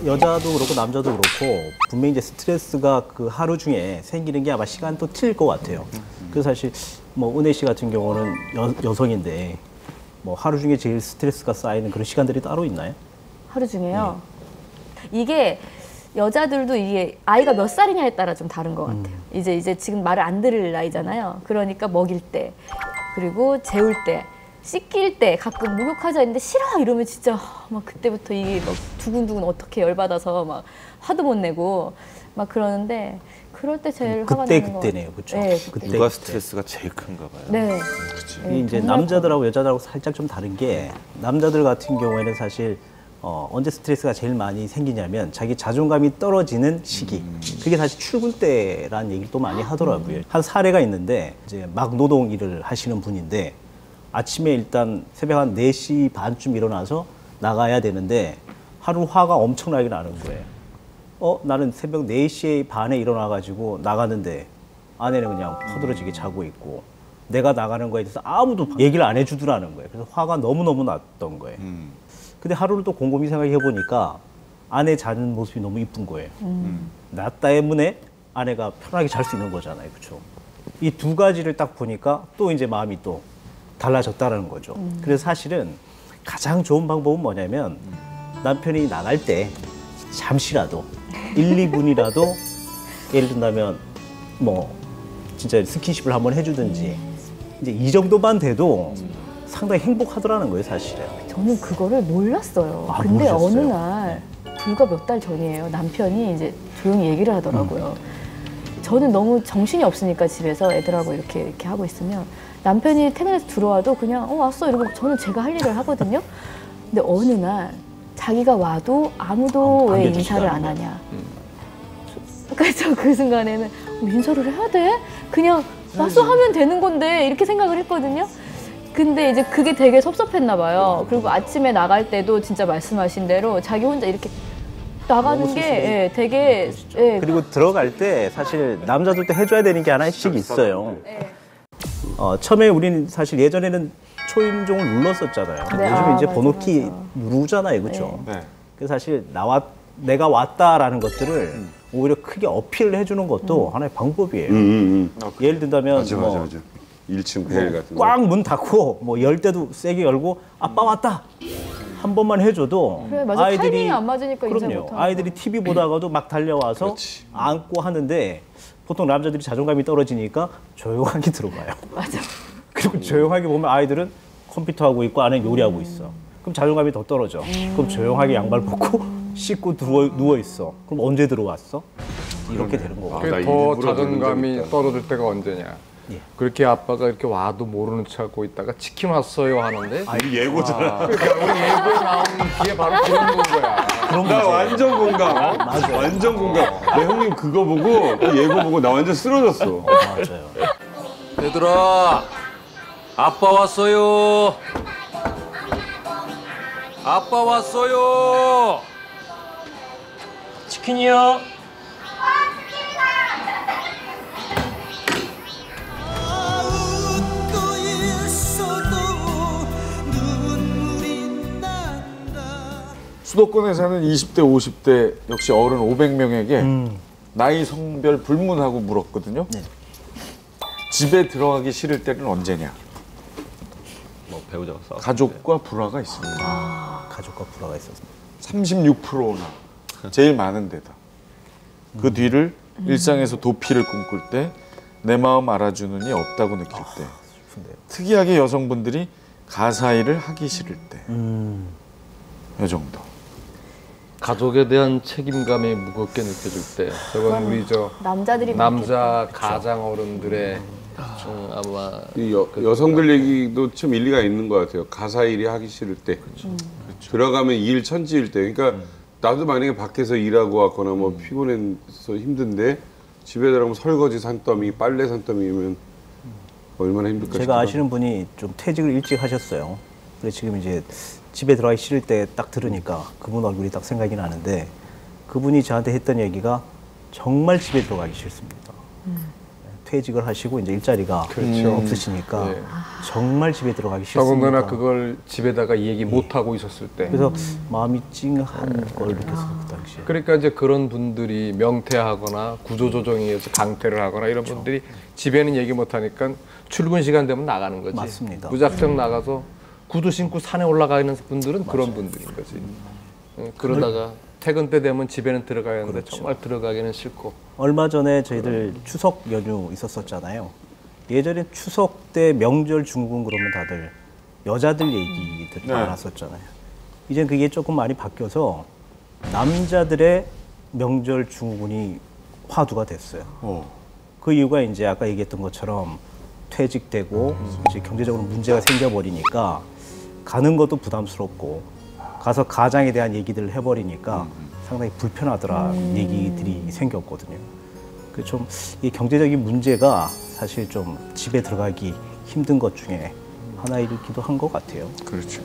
여자도 그렇고 남자도 그렇고 분명히 이제 스트레스가 그 하루 중에 생기는 게 아마 시간도 틀릴 것 같아요. 그래서 사실 뭐 은혜 씨 같은 경우는 여성인데 뭐 하루 중에 제일 스트레스가 쌓이는 그런 시간들이 따로 있나요? 하루 중에요? 이게 여자들도 이게 아이가 몇 살이냐에 따라 좀 다른 것 같아요. 이제 지금 말을 안 들을 나이잖아요. 그러니까 먹일 때, 그리고 재울 때, 씻길 때 가끔 목욕하자 했는데 싫어 이러면 진짜 막 그때부터 이게 막 두근두근 어떻게 열받아서 막 화도 못 내고 막 그러는데 그럴 때 제일 화가 나는 거 그때네요, 그렇죠? 네, 그때 육아 스트레스가 제일 큰가 봐요. 네. 이게 이제 남자들하고 여자들하고 살짝 좀 다른 게 남자들 같은 경우에는 사실 언제 스트레스가 제일 많이 생기냐면 자기 자존감이 떨어지는 시기. 그게 사실 출근 때라는 얘기를 또 많이 하더라고요. 한 사례가 있는데 이제 막 노동 일을 하시는 분인데 아침에 일단 새벽 한 4시 반쯤 일어나서 나가야 되는데 하루 화가 엄청나게 나는 거예요. 나는 새벽 4시 반에 일어나가지고 나가는데 아내는 그냥 퍼들어지게 자고 있고 내가 나가는 거에 대해서 아무도 얘기를 안 해주더라는 거예요. 그래서 화가 너무너무 났던 거예요. 근데 하루를 또 곰곰이 생각해 보니까 아내 자는 모습이 너무 이쁜 거예요. 나 때문에 아내가 편하게 잘 수 있는 거잖아요. 그렇죠? 이 두 가지를 딱 보니까 또 이제 마음이 또 달라졌다는 거죠. 그래서 사실은 가장 좋은 방법은 뭐냐면 남편이 나갈 때 잠시라도 1, 2분이라도 예를 든다면 뭐 진짜 스킨십을 한번 해주든지 이제 이 정도만 돼도 상당히 행복하더라는 거예요, 사실은. 저는 그거를 몰랐어요. 아, 근데 모르셨어요? 어느 날 불과 몇 달 전이에요. 남편이 이제 조용히 얘기를 하더라고요. 저는 너무 정신이 없으니까 집에서 애들하고 이렇게 하고 있으면 남편이 퇴근해서 들어와도 그냥 왔어 이러고 저는 제가 할 일을 하거든요. 근데 어느 날 자기가 와도 아무도 왜 인사를 안 하냐. 그래서 그 순간에는 인사를 해야 돼? 그냥 왔어 하면 되는 건데 이렇게 생각을 했거든요. 근데 이제 그게 되게 섭섭했나 봐요. 그리고 아침에 나갈 때도 진짜 말씀하신 대로 자기 혼자 이렇게 나가는 게 되게 그리고 들어갈 때 사실 남자들도 해줘야 되는 게 하나씩 있어요. 처음에 우리는 사실 예전에는 초인종을 눌렀었잖아요. 네, 요즘 이제 맞아, 번호키 맞아. 누르잖아요, 그렇죠? 네. 그래서 사실 내가 왔다라는 것들을 오히려 크게 어필을 해주는 것도 하나의 방법이에요. 예를 든다면 맞아. 1층 베일 같은 거. 꽉 문 닫고 뭐 열 때도 세게 열고 아빠 왔다 한 번만 해줘도 그래, 맞아. 타이밍이 안 맞으니까 인사 그럼요. 못하는 아이들이 TV 보다가도 막 달려와서 그렇지. 안고 하는데 보통 남자들이 자존감이 떨어지니까 조용하게 들어가요. 맞아. 그리고 조용하게 보면 아이들은 컴퓨터 하고 있고 안에 요리하고 있어. 그럼 자존감이 더 떨어져. 그럼 조용하게 양말 벗고 씻고 누워 있어. 그럼 언제 들어왔어? 이렇게 되는 거고. 나 더 일부러 자존감이 그런 적 있다. 떨어질 때가 언제냐. 예. 그렇게 아빠가 이렇게 와도 모르는 척하고 있다가 치킨 왔어요 하는데 예고잖아. 그러니까 우리 예고에 나온 뒤에 바로 그런 거야. 나 완전 공감. 완전 공감. 내 형님 그거 보고 그 예고 보고 나 완전 쓰러졌어. 맞아요. 얘들아, 아빠 왔어요. 아빠 왔어요. 치킨이요. 수도권에 사는 20대, 50대 역시 어른 500명에게 나이 성별 불문하고 물었거든요. 네. 집에 들어가기 싫을 때는 언제냐? 뭐 배우자가 싸워. 가족과 불화가 있습니다. 가족과 불화가 있어서. 36%나 제일 많은 데다. 그 뒤를 일상에서 도피를 꿈꿀 때 내 마음 알아주는 이 없다고 느낄 때 슬픈데요. 특이하게 여성분들이 가사 일을 하기 싫을 때 이 정도. 가족에 대한 책임감이 무겁게 느껴질 때 저건 우리 저 남자들이 남자 가장 어른들의 아마 여성들 얘기도 참 일리가 있는 것 같아요. 가사 일이 하기 싫을 때. 들어가면 일 천지일 때. 그러니까 나도 만약에 밖에서 일하고 왔거나 뭐 피곤해서 힘든데 집에 들어가면 설거지 산더미, 빨래 산더미면 얼마나 힘들까 제가 싶어요. 아시는 분이 좀 퇴직을 일찍 하셨어요. 그래서 지금 이제 집에 들어가기 싫을 때 딱 들으니까 그분 얼굴이 딱 생각이 나는데 그분이 저한테 했던 얘기가 정말 집에 들어가기 싫습니다. 퇴직을 하시고 이제 일자리가 그렇죠. 없으시니까 네. 정말 집에 들어가기 싫습니다. 더군다나 그걸 집에다가 얘기 못 하고 있었을 때 그래서 마음이 찡한 걸 느꼈습니다. 역시. 그러니까 이제 그런 분들이 명퇴하거나 구조조정에 의해서 강퇴를 하거나 이런 분들이 집에는 얘기 못 하니까 출근 시간 되면 나가는 거지. 맞습니다. 무작정 나가서 구두 신고 산에 올라가 있는 분들은 그런 분들인 거지. 그러다가 퇴근 때 되면 집에는 들어가야 하는데 정말 들어가기는 싫고. 얼마 전에 저희들 추석 연휴 있었었잖아요. 예전에 추석 때 명절 중군 그러면 다들 여자들 얘기들이 네. 많았었잖아요. 이젠 그게 조금 많이 바뀌어서 남자들의 명절 중군이 화두가 됐어요. 그 이유가 이제 아까 얘기했던 것처럼 퇴직되고 이제 경제적으로 문제가 생겨버리니까 가는 것도 부담스럽고 가서 가장에 대한 얘기들을 해버리니까 상당히 불편하더라 얘기들이 생겼거든요. 그 좀 이 경제적인 문제가 사실 좀 집에 들어가기 힘든 것 중에 하나이기도 한 것 같아요. 그렇죠.